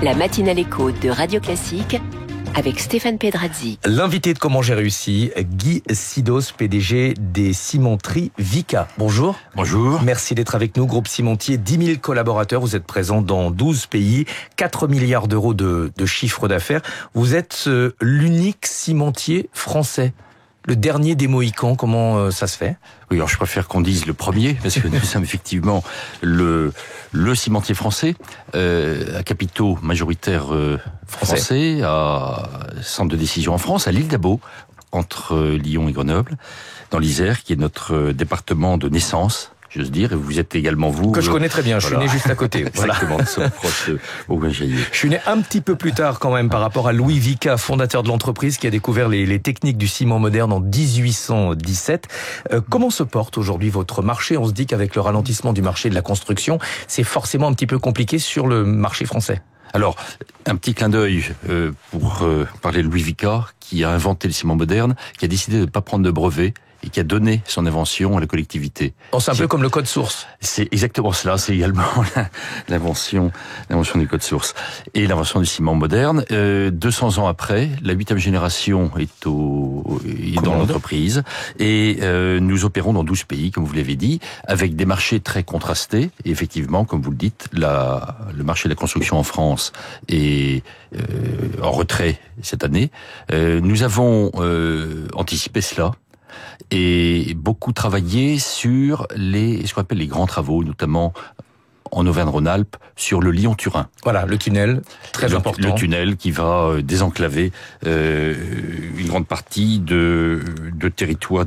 La matinale écho de Radio Classique avec Stéphane Pedrazzi. L'invité de Comment j'ai réussi, Guy Sidos, PDG des cimenteries Vicat. Bonjour. Bonjour. Merci d'être avec nous. Groupe cimentier, 10 000 collaborateurs. Vous êtes présent dans 12 pays, 4 milliards d'euros de chiffre d'affaires. Vous êtes l'unique cimentier français. Le dernier des Mohicans, comment ça se fait ? Oui, alors je préfère qu'on dise le premier, parce que nous sommes effectivement le cimentier français, à capitaux majoritaires français, à centre de décision en France, à l'île d'Abo, entre Lyon et Grenoble, dans l'Isère, qui est notre département de naissance, j'ose dire, et vous êtes également vous... Que je connais très bien, je suis né juste à côté. Exactement, nous sommes proches de Auvergne-Jaillé. Je suis né un petit peu plus tard quand même par rapport à Louis Vicat, fondateur de l'entreprise qui a découvert les techniques du ciment moderne en 1817. Comment se porte aujourd'hui votre marché ? On se dit qu'avec le ralentissement du marché de la construction, c'est forcément un petit peu compliqué sur le marché français. Alors, un petit clin d'œil pour parler de Louis Vicat, qui a inventé le ciment moderne, qui a décidé de ne pas prendre de brevet, et qui a donné son invention à la collectivité. Bon, c'est un peu comme le code source. C'est exactement cela, c'est également l'invention du code source et l'invention du ciment moderne. 200 ans après, la 8e génération est dans l'entreprise et nous opérons dans 12 pays, comme vous l'avez dit, avec des marchés très contrastés. Et effectivement, comme vous le dites, le marché de la construction en France est en retrait cette année. Nous avons anticipé cela et beaucoup travaillé sur ce qu'on appelle les grands travaux, notamment en Auvergne-Rhône-Alpes, sur le Lyon-Turin. Voilà, le tunnel, très important. Le tunnel qui va désenclaver une grande partie des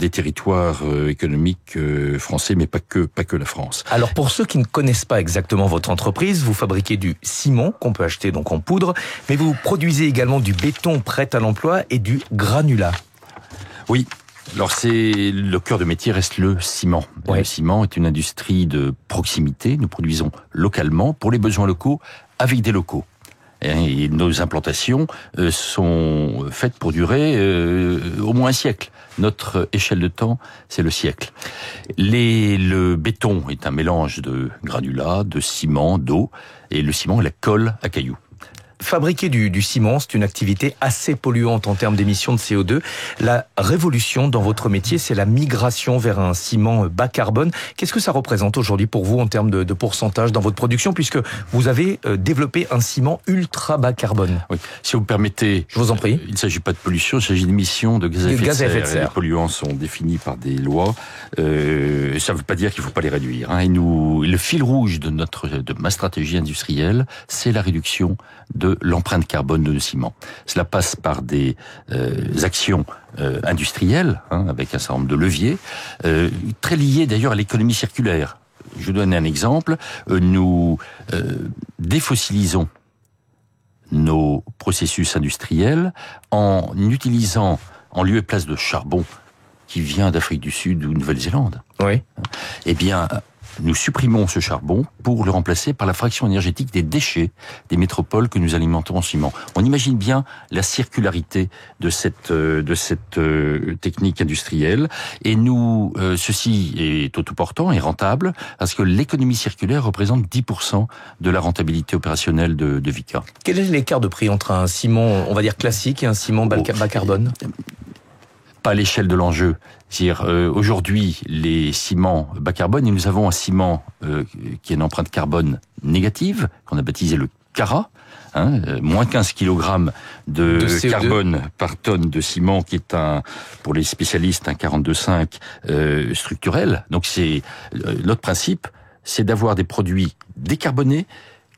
territoires économiques français, mais pas que la France. Alors pour ceux qui ne connaissent pas exactement votre entreprise, vous fabriquez du ciment qu'on peut acheter donc en poudre, mais vous produisez également du béton prêt à l'emploi et du granulat. Oui. Alors le cœur de métier reste le ciment. Ouais. Le ciment est une industrie de proximité. Nous produisons localement pour les besoins locaux avec des locaux. Et nos implantations sont faites pour durer au moins un siècle. Notre échelle de temps, c'est le siècle. Le béton est un mélange de granulat, de ciment, d'eau, et le ciment est la colle à cailloux. Fabriquer du ciment, c'est une activité assez polluante en termes d'émissions de CO2. La révolution dans votre métier, c'est la migration vers un ciment bas carbone. Qu'est-ce que ça représente aujourd'hui pour vous en termes de pourcentage dans votre production, puisque vous avez développé un ciment ultra bas carbone ? Oui, si vous permettez, je vous en prie. Il ne s'agit pas de pollution, il s'agit d'émissions de gaz à effet de serre. Les polluants sont définis par des lois. Ça ne veut pas dire qu'il ne faut pas les réduire. Et le fil rouge de ma stratégie industrielle, c'est la réduction de l'empreinte carbone de nos ciments. Cela passe par des actions industrielles, avec un certain nombre de leviers, très liés d'ailleurs à l'économie circulaire. Je vous donne un exemple. Nous défossilisons nos processus industriels en utilisant en lieu et place de charbon qui vient d'Afrique du Sud ou Nouvelle-Zélande. Oui. Eh bien, nous supprimons ce charbon pour le remplacer par la fraction énergétique des déchets des métropoles que nous alimentons en ciment. On imagine bien la circularité de cette technique industrielle. Et ceci est autoportant et rentable parce que l'économie circulaire représente 10% de la rentabilité opérationnelle de Vicat. Quel est l'écart de prix entre un ciment, on va dire classique, et un ciment bas carbone ? Pas à l'échelle de l'enjeu. C'est-à-dire, aujourd'hui, les ciments bas carbone, et nous avons un ciment qui a une empreinte carbone négative, qu'on a baptisé le CARA, moins 15 kg de carbone par tonne de ciment, qui est pour les spécialistes, un 42,5 structurel. Donc notre principe, c'est d'avoir des produits décarbonés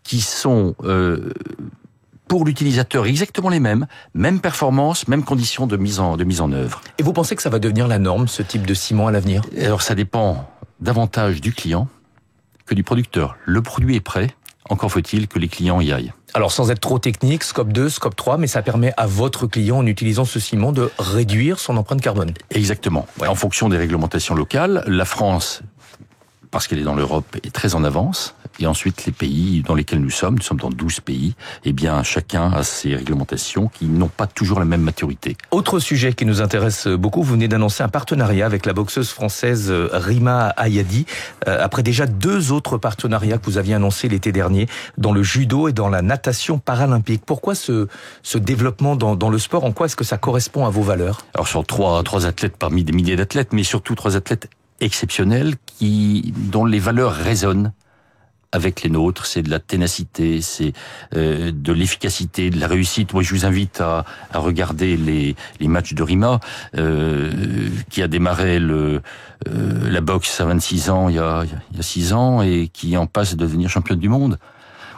qui sont pour l'utilisateur exactement les mêmes performances, mêmes conditions de mise en œuvre. Et vous pensez que ça va devenir la norme, ce type de ciment à l'avenir ? Alors ça dépend davantage du client que du producteur. Le produit est prêt, encore faut-il que les clients y aillent. Alors sans être trop technique, scope 2, scope 3, mais ça permet à votre client, en utilisant ce ciment, de réduire son empreinte carbone. Exactement. Ouais. En fonction des réglementations locales, la France, parce qu'elle est dans l'Europe, est très en avance. Et ensuite, les pays dans lesquels nous sommes dans 12 pays, eh bien, chacun a ses réglementations qui n'ont pas toujours la même maturité. Autre sujet qui nous intéresse beaucoup, vous venez d'annoncer un partenariat avec la boxeuse française Rima Ayadi, après déjà 2 autres partenariats que vous aviez annoncés l'été dernier, dans le judo et dans la natation paralympique. Pourquoi ce développement dans le sport? En quoi est-ce que ça correspond à vos valeurs? Alors, ce sont trois athlètes parmi des milliers d'athlètes, mais surtout 3 athlètes exceptionnels dont les valeurs résonnent avec les nôtres. C'est de la ténacité, c'est de l'efficacité, de la réussite. Moi, je vous invite à regarder les matchs de Rima, qui a démarré la boxe à 26 ans, il y a 6 ans, et qui en passe de devenir championne du monde.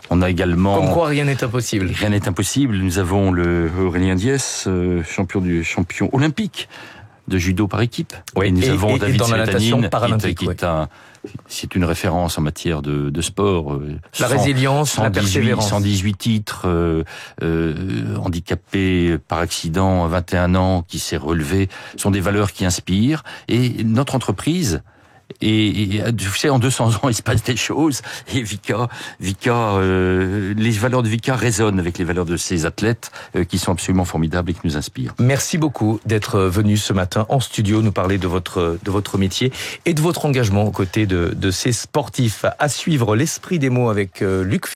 On a également... Comme quoi, rien n'est impossible. Rien n'est impossible. Nous avons le Aurélien Diès, champion olympique de judo par équipe. Oui, et nous avons David dans la natation paralympique, c'est une référence en matière de sport. La résilience, la persévérance. 118 titres, handicapé par accident à 21 ans, qui s'est relevé, sont des valeurs qui inspirent. Et notre entreprise, et vous savez, en 200 ans, il se passe des choses. Et Vika, les valeurs de Vika résonnent avec les valeurs de ces athlètes qui sont absolument formidables et qui nous inspirent. Merci beaucoup d'être venu ce matin en studio nous parler de votre métier et de votre engagement aux côtés de ces sportifs. À suivre l'Esprit des mots avec Luc